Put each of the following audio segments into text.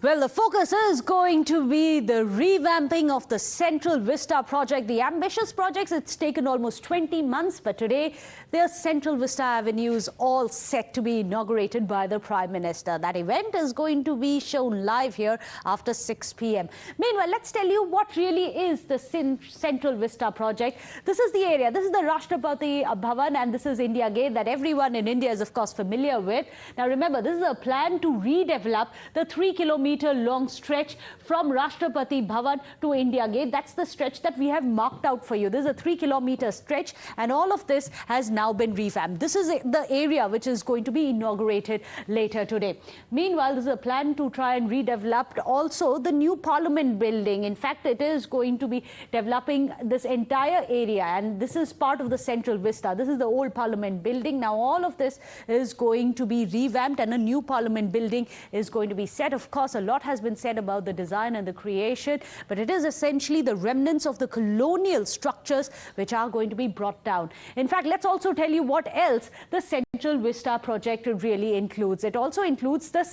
Well, the focus is going to be the revamping of the Central Vista project. The ambitious projects, it's taken almost 20 months, but today the Central Vista Avenue is all set to be inaugurated by the Prime Minister. That event is going to be shown live here after 6 p.m. Meanwhile, let's tell you what really is the Central Vista project. This is the area. This is the Rashtrapati Bhavan, and this is India Gate that everyone in India is, of course, familiar with. Now, remember, this is a plan to redevelop the 3-kilometer long stretch from Rashtrapati Bhavan to India Gate. That's the stretch that we have marked out for you. This is a 3-kilometer stretch, and all of this has now been revamped. This is the area which is going to be inaugurated later today. Meanwhile, this is a plan to try and redevelop also the new Parliament building. In fact, it is going to be developing this entire area, and this is part of the Central Vista. This is the old Parliament building. Now, all of this is going to be revamped, and a new Parliament building is going to be set. Of course, a lot has been said about the design and the creation, but it is essentially the remnants of the colonial structures which are going to be brought down. In fact, let's also tell you what else the Central Vista project really includes. It also includes the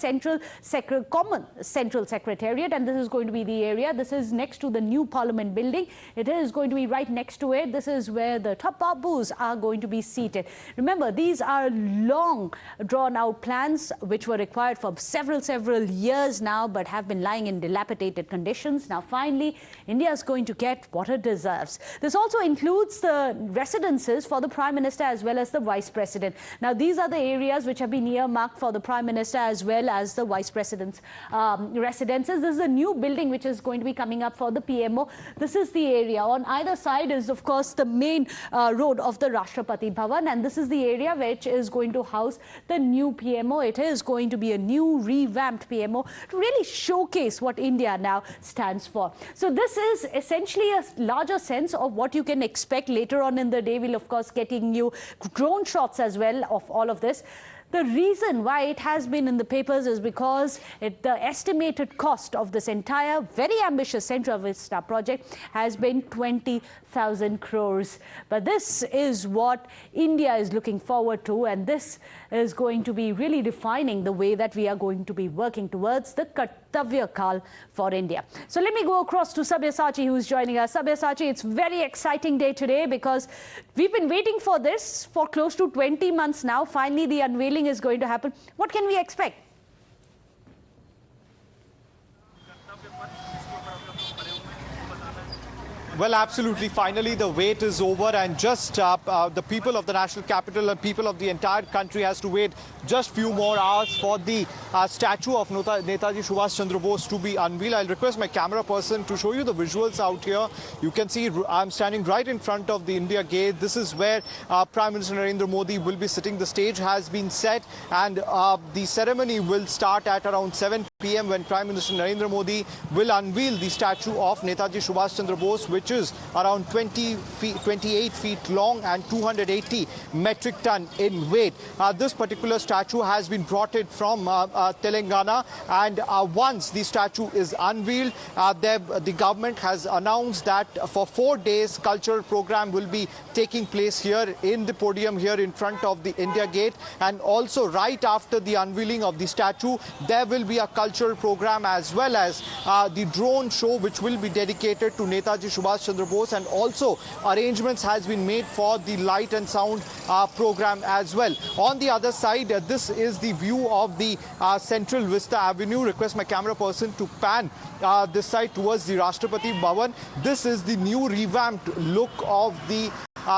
Common Central Secretariat, and this is going to be the area. This is next to the new Parliament building. It is going to be right next to it. This is where the top babus are going to be seated. Remember, these are long drawn out plans which were required for several years now, but have been lying in dilapidated conditions. Now, finally, India is going to get what it deserves. This also includes the residences for the Prime Minister as well as the Vice President. Now, these are the areas which have been earmarked for the Prime Minister as well as the Vice President's residences. This is a new building which is going to be coming up for the PMO. This is the area. On either side is, of course, the main road of the Rashtrapati Bhavan, and this is the area which is going to house the new PMO. It is going to be a new revamped PMO to really showcase what India now stands for. So this is essentially a larger sense of what you can expect later on in the day. We'll, of course, getting you drone shots as well of all of this. The reason why it has been in the papers is because the estimated cost of this entire very ambitious Central Vista project has been 20,000 crores. But this is what India is looking forward to, and this is going to be really defining the way that we are going to be working towards the Kartavya call for India. So let me go across to Sabyasachi, who's joining us. Sabyasachi, it's a very exciting day today because we've been waiting for this for close to 20 months now. Finally, the unveiling is going to happen. What can we expect? Well, absolutely. Finally, the wait is over, and just the people of the national capital and people of the entire country has to wait just few more hours for the statue of Netaji Subhash Chandra Bose to be unveiled. I'll request my camera person to show you the visuals out here. You can see I'm standing right in front of the India Gate. This is where Prime Minister Narendra Modi will be sitting. The stage has been set, and the ceremony will start at around 7 p.m. when Prime Minister Narendra Modi will unveil the statue of Netaji Subhash Chandra Bose, which is around 28 feet long and 280 metric ton in weight. This particular statue has been brought in from Telangana, and once the statue is unveiled, the government has announced that for 4 days cultural program will be taking place here in the podium here in front of the India Gate, and also right after the unveiling of the statue there will be a cultural program as well as the drone show which will be dedicated to Netaji Subhash Chandra Bose, and also arrangements has been made for the light and sound program as well. On the other side, this is the view of the Central Vista Avenue. Request my camera person to pan this side towards the Rashtrapati Bhavan. This is the new revamped look of the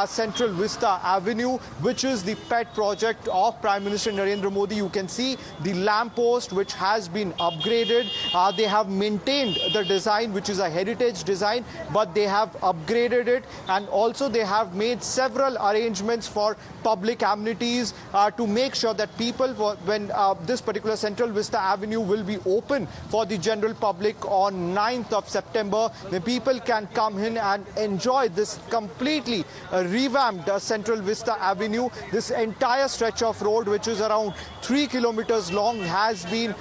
Central Vista Avenue, which is the pet project of Prime Minister Narendra Modi. You can see the lamppost which has been upgraded. They have maintained the design, which is a heritage design, but they have upgraded it, and also they have made several arrangements for public amenities to make sure that people, when this particular Central Vista Avenue will be open for the general public on 9th of September, the people can come in and enjoy this completely revamped Central Vista Avenue. This entire stretch of road, which is around 3 kilometers long, has been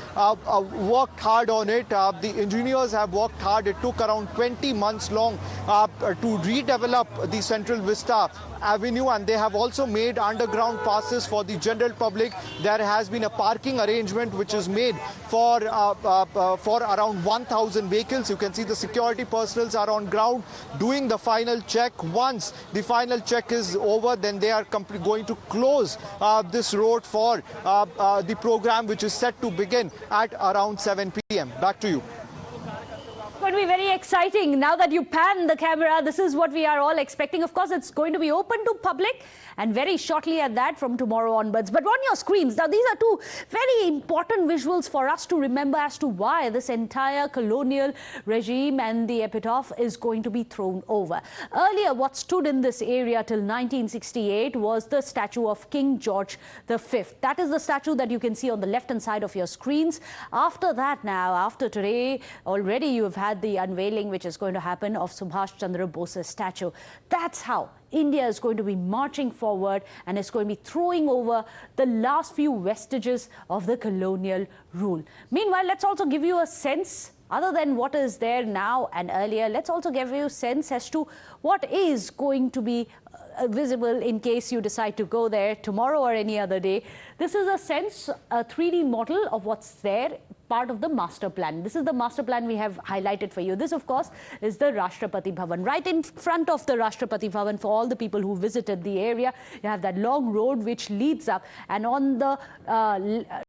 worked hard on it. The engineers have worked hard. It took around 20 months long to redevelop the Central Vista Avenue, and they have also made underground passes for the general public. There has been a parking arrangement which is made for around 1,000 vehicles. You can see the security personnel are on ground doing the final check. Once the final check is over, then they are going to close this road for the program, which is set to begin at around 7 p.m. Back to you. Going to be very exciting. Now that you pan the camera, this is what we are all expecting. Of course, it's going to be open to public, and very shortly at that from tomorrow onwards. But on your screens, now these are two very important visuals for us to remember as to why this entire colonial regime and the epitaph is going to be thrown over. Earlier, what stood in this area till 1968 was the statue of King George V. That is the statue that you can see on the left-hand side of your screens. After that now, after today, already you have had the unveiling which is going to happen of Subhash Chandra Bose's statue. That's how India is going to be marching forward and is going to be throwing over the last few vestiges of the colonial rule. Meanwhile, let's also give you a sense, other than what is there now and earlier, let's also give you a sense as to what is going to be visible in case you decide to go there tomorrow or any other day. This is a sense, a 3D model of what's there, part of the master plan. This is the master plan we have highlighted for you. This, of course, is the Rashtrapati Bhavan. Right in front of the Rashtrapati Bhavan, for all the people who visited the area, you have that long road which leads up. And on the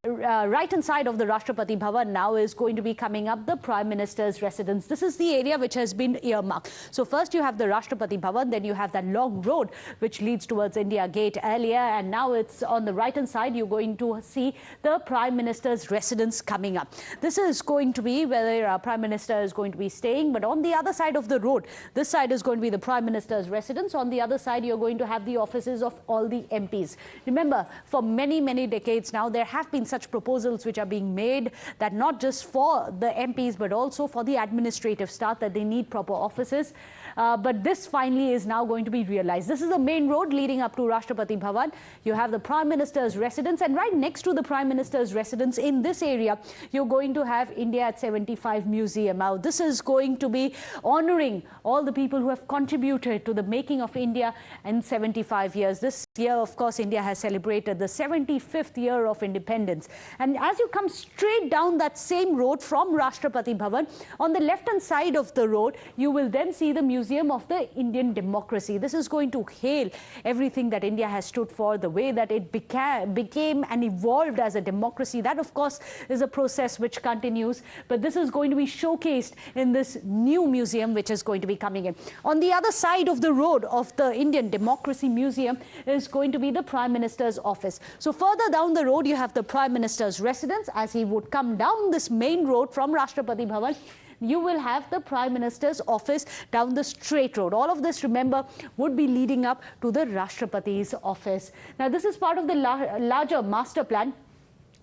right-hand side of the Rashtrapati Bhavan now is going to be coming up the Prime Minister's residence. This is the area which has been earmarked. So first you have the Rashtrapati Bhavan, then you have that long road which leads towards India Gate earlier, and now it's on the right-hand side. You're going to see the Prime Minister's residence coming up. This is going to be where our Prime Minister is going to be staying, but on the other side of the road, this side is going to be the Prime Minister's residence. On the other side, you're going to have the offices of all the MPs. Remember, for many, many decades now, there have been such proposals which are being made that not just for the MPs, but also for the administrative staff, that they need proper offices. But this finally is now going to be realized. This is the main road leading up to Rashtrapati Bhavan. You have the Prime Minister's residence, and right next to the Prime Minister's residence in this area, you're going to have India at 75 Museum. Now, this is going to be honoring all the people who have contributed to the making of India in 75 years. This year, of course, India has celebrated the 75th year of independence. And as you come straight down that same road from Rashtrapati Bhavan, on the left-hand side of the road, you will then see the Museum of the Indian Democracy. This is going to hail everything that India has stood for, the way that it became and evolved as a democracy. That, of course, is a process which continues, but this is going to be showcased in this new museum which is going to be coming in. On the other side of the road of the Indian Democracy Museum is going to be the Prime Minister's office. So further down the road, you have the Prime Minister's residence. As he would come down this main road from Rashtrapati Bhavan, you will have the Prime Minister's office down the straight road. All of this, remember, would be leading up to the Rashtrapati's office. Now, this is part of the larger master plan.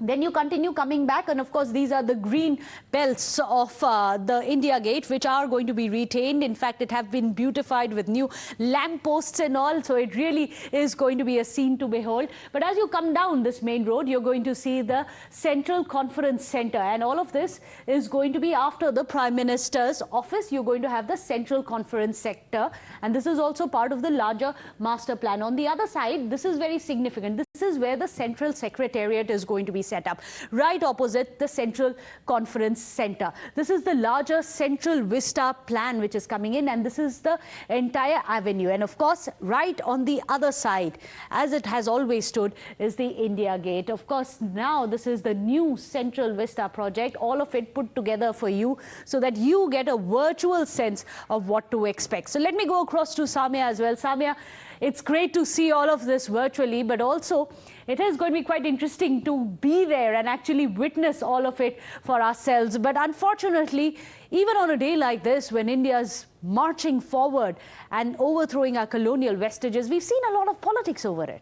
Then you continue coming back, and of course these are the green belts of the India Gate, which are going to be retained. In fact, it have been beautified with new lamp posts and all, so it really is going to be a scene to behold. But as you come down this main road, you're going to see the Central Conference Center, and all of this is going to be after the Prime Minister's office. You're going to have the Central Conference Sector, and this is also part of the larger master plan. On the other side, this is very significant. This is where the Central Secretariat is going to be set up, right opposite the Central Conference Center. This is the larger Central Vista plan which is coming in, and this is the entire avenue. And of course, right on the other side, as it has always stood, is the India Gate. Of course, now this is the new Central Vista project, all of it put together for you so that you get a virtual sense of what to expect. So let me go across to Samya as well. Samya, it's great to see all of this virtually, but also it is going to be quite interesting to be there and actually witness all of it for ourselves. But unfortunately, even on a day like this, when India's marching forward and overthrowing our colonial vestiges, we've seen a lot of politics over it.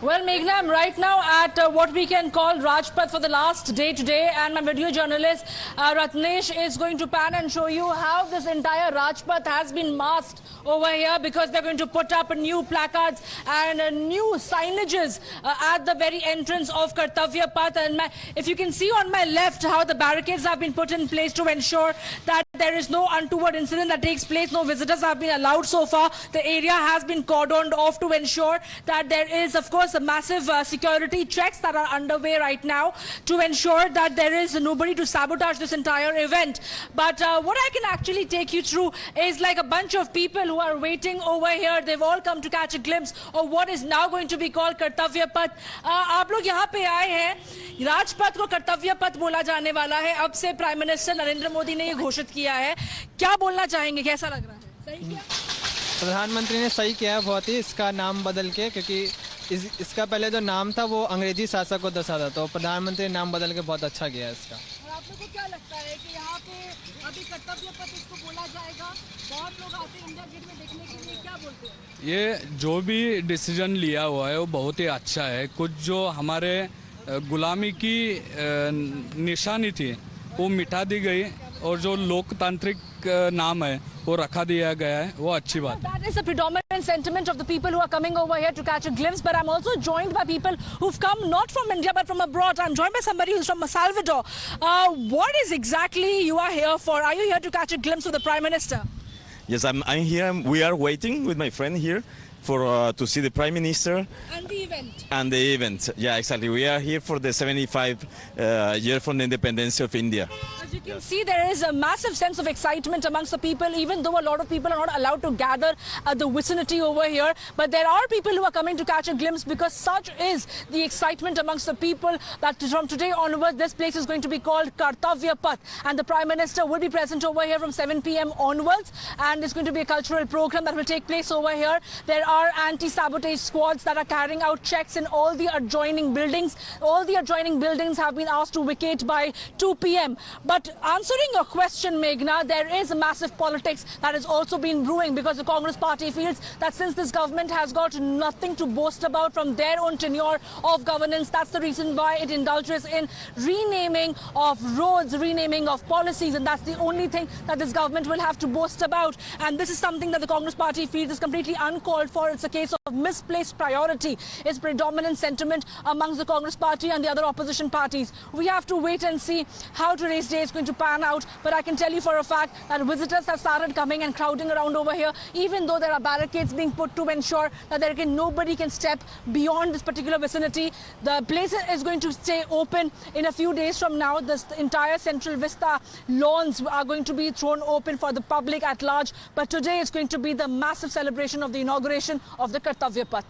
Well, Meghna, I'm right now at what we can call Rajpath for the last day today, and my video journalist Ratnesh is going to pan and show you how this entire Rajpath has been masked over here, because they're going to put up new placards and new signages at the very entrance of Kartavya Path. And if you can see on my left how the barricades have been put in place to ensure that there is no untoward incident that takes place. No visitors have been allowed so far. The area has been cordoned off to ensure that there is, of course, a massive security checks that are underway right now to ensure that there is nobody to sabotage this entire event. But what I can actually take you through is like a bunch of people who are waiting over here. They've all come to catch a glimpse of what is now going to be called Kartavya Path. आप लोग यहाँ पे आए हैं, राजपथ को कर्तव्य पथ बोला जाने वाला है। अब से प्राइम मिनिस्टर नरेंद्र मोदी ने ये घोषित किया है। क्या बोलना चाहेंगे, कैसा लग रहा है? सही किया? प्रधानमंत्री ने सही किया बहुत ही, इसका नाम बदल के, क्योंकि इसका पहले जो नाम था वो अंग्रेजी शासक को दर्शाता, तो प्रधानमंत्री ने नाम बदल के बहुत अच्छा किया इसका। और आप लोगों को क्या लगता है कि यहाँ पे अभी कर्तव्य पथ इसको बोला जाएगा? बहुत लोग आते हैं इंडिया गेट में देखने के लिए, क्या बोलते हैं? ये जो भी डिसीजन लिया हुआ है वो बहुत ही अच्छा है। कुछ जो हमारे गुलामी की निशानी थी वो मिटा दी गई, और जो लोकतांत्रिक नाम है वो रखा दिया गया है, वो अच्छी बात है। That is the predominant sentiment of the people who are coming over here to catch a glimpse. But I'm also joined by people who've come not from India but from abroad. I'm joined by somebody who's from Salvador. What is exactly you are here for? Are you here to catch a glimpse of the Prime Minister? Yes, I'm here. We are waiting with my friend here for to see the Prime Minister. And the event. And the event. Yeah, exactly. We are here for the 75 year from the independence of India. As you can see, there is a massive sense of excitement amongst the people, even though a lot of people are not allowed to gather at the vicinity over here. But there are people who are coming to catch a glimpse, because such is the excitement amongst the people that from today onwards, this place is going to be called Kartavya Path. And the Prime Minister will be present over here from 7 p.m. onwards. And it's going to be a cultural program that will take place over here. There are anti-sabotage squads that are carrying out checks in all the adjoining buildings. All the adjoining buildings have been asked to vacate by 2 p.m. But answering your question, Meghna, there is a massive politics that has also been brewing, because the Congress party feels that since this government has got nothing to boast about from their own tenure of governance, that's the reason why it indulges in renaming of roads, renaming of policies, and that's the only thing that this government will have to boast about. And this is something that the Congress party feels is completely uncalled for. It's a case of misplaced priority. It's predominant sentiment amongst the Congress party and the other opposition parties. We have to wait and see how today's day is going to pan out. But I can tell you for a fact that visitors have started coming and crowding around over here, even though there are barricades being put to ensure that nobody can step beyond this particular vicinity. The place is going to stay open in a few days from now. This entire Central Vista lawns are going to be thrown open for the public at large. But today is going to be the massive celebration of the inauguration of the Kartavya Path.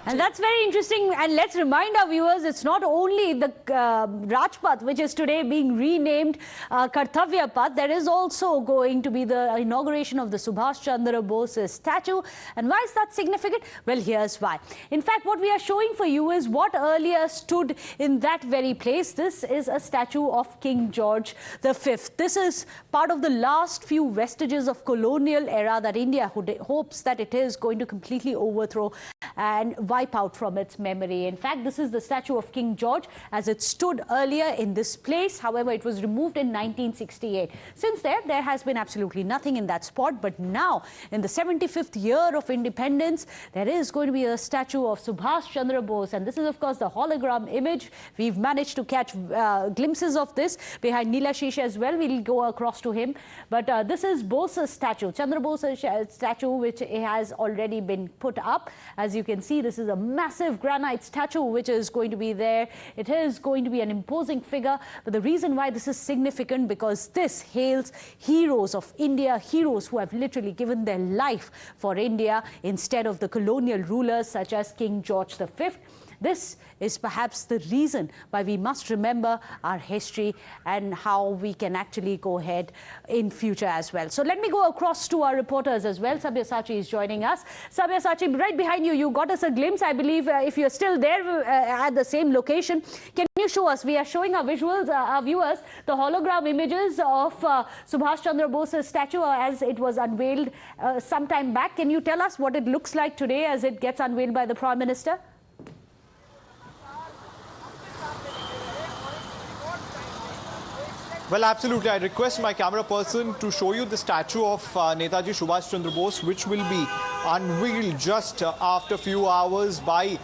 And that's very interesting. And let's remind our viewers, it's not only the Rajpath, which is today being renamed Kartavya Path. There is also going to be the inauguration of the Subhash Chandra Bose statue. And why is that significant? Well, here's why. In fact, what we are showing for you is what earlier stood in that very place. This is a statue of King George V. This is part of the last few vestiges of colonial era that India hopes that it is going to completely overthrow and wipe out from its memory. In fact, this is the statue of King George as it stood earlier in this place. However, it was removed in 1968. Since there has been absolutely nothing in that spot. But now, in the 75th year of independence, there is going to be a statue of Subhash Chandra Bose. And this is, of course, the hologram image. We've managed to catch glimpses of this behind Neelashish as well. We'll go across to him. But this is Bose's statue, Chandra Bose's statue, which has already been put up. As you can see, this is a massive granite statue which is going to be there. It is going to be an imposing figure. But the reason why this is significant, because this hails heroes of India, heroes who have literally given their life for India instead of the colonial rulers such as King George V. This is perhaps the reason why we must remember our history and how we can actually go ahead in future as well. So let me go across to our reporters as well. Sabyasachi is joining us. Sabyasachi, right behind you, you got us a glimpse, I believe, if you're still there at the same location. Can you show us? We are showing our visuals, our viewers, the hologram images of Subhash Chandra Bose's statue as it was unveiled some time back. Can you tell us what it looks like today as it gets unveiled by the Prime Minister? Well, absolutely. I request my camera person to show you the statue of Netaji Subhash Chandra Bose, which will be unveiled just after a few hours by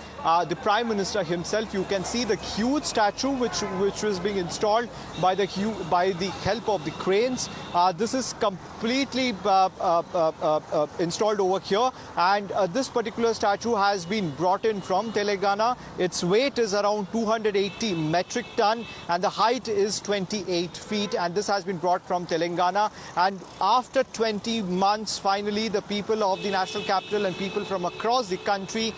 the Prime Minister himself. You can see the huge statue which was being installed by the help of the cranes. This is completely installed over here, and this particular statue has been brought in from Telangana. Its weight is around 280 metric ton and the height is 28 feet, and this has been brought from Telangana. And after 20 months, finally the people of the national capital and people from across the country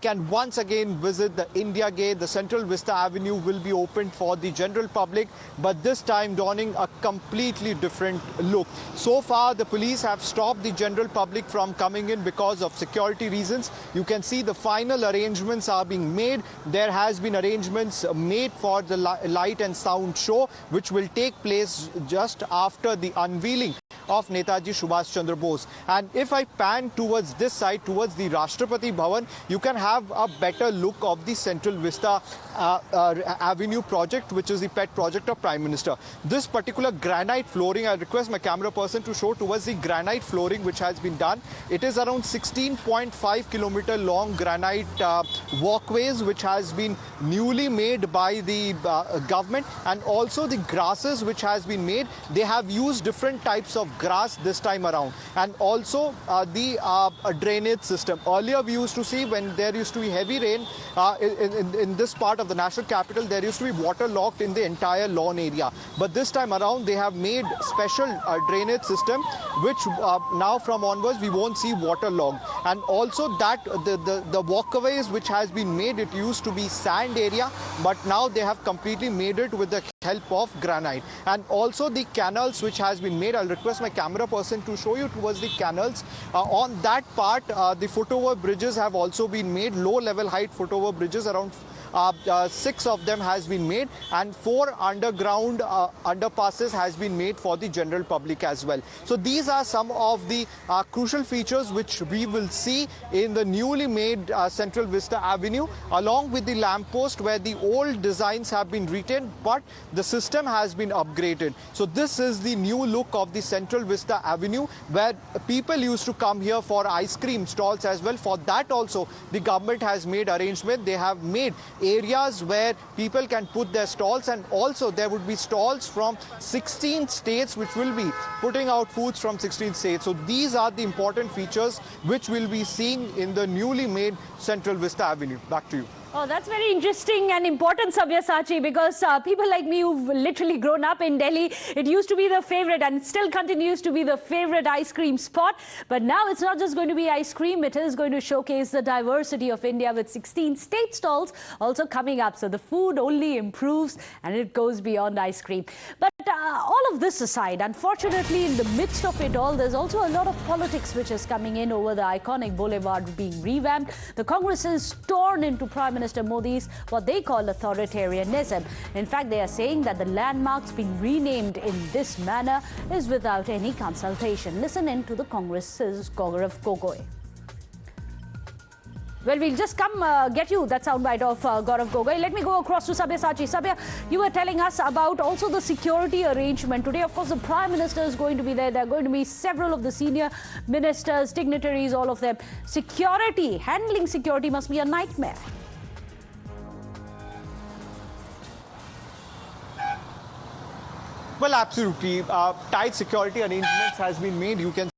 can once again visit the India Gate. The Central Vista Avenue will be opened for the general public, but this time donning a completely different look. So far, the police have stopped the general public from coming in because of security reasons. You can see the final arrangements are being made. There has been arrangements made for the light and sound show, which will take place just after the unveiling of Netaji Subhash Chandra Bose. And if I pan towards this side, towards the Rashtrapati Bhavan, you can have a better look of the Central Vista Avenue project, which is the pet project of Prime Minister. This particular granite flooring, I request my camera person to show towards the granite flooring which has been done. It is around 16.5 kilometer long granite walkways which has been newly made by the government, and also the grasses which has been made. They have used different types of grass this time around, and also the drainage system. Earlier we used to see, when there used to be heavy rain in this part of the national capital, there used to be water locked in the entire lawn area, but this time around they have made special drainage system which now from onwards we won't see water logged. And also that the walkways which has been made, it used to be sand area, but now they have completely made it with the help of granite. And also the canals which has been made, I'll request my camera person to show you towards the canals. On that part, the footover bridges have also been made, low level height footover bridges, around 6 of them has been made, and 4 underground underpasses has been made for the general public as well. So these are some of the crucial features which we will see in the newly made Central Vista Avenue, along with the lamppost where the old designs have been retained, but the system has been upgraded. So this is the new look of the Central Vista Avenue, where people used to come here for ice cream stalls as well. For that also the government has made arrangement. They have made areas where people can put their stalls, and also there would be stalls from 16 states which will be putting out foods from 16 states. So these are the important features which we'll be seeing in the newly made Central Vista Avenue. Back to you. Oh, that's very interesting and important, Sabyasachi, because people like me who've literally grown up in Delhi, it used to be the favorite and it still continues to be the favorite ice cream spot. But now it's not just going to be ice cream, it is going to showcase the diversity of India with 16 state stalls also coming up. So the food only improves and it goes beyond ice cream. But all of this aside, unfortunately, in the midst of it all, there's also a lot of politics which is coming in over the iconic boulevard being revamped. The Congress is torn into Prime Minister Modi's what they call authoritarianism. In fact, they are saying that the landmarks being renamed in this manner is without any consultation. Listen in to the Congress's Gaurav Gogoi. Well, we'll just come get you that soundbite of Gaurav Gogoi. Let me go across to Sabyasachi. Sabya, you were telling us about also the security arrangement. Today, of course, the Prime Minister is going to be there. There are going to be several of the senior ministers, dignitaries, all of them. Security, handling security must be a nightmare. Well, absolutely. Tight security arrangements has been made. You can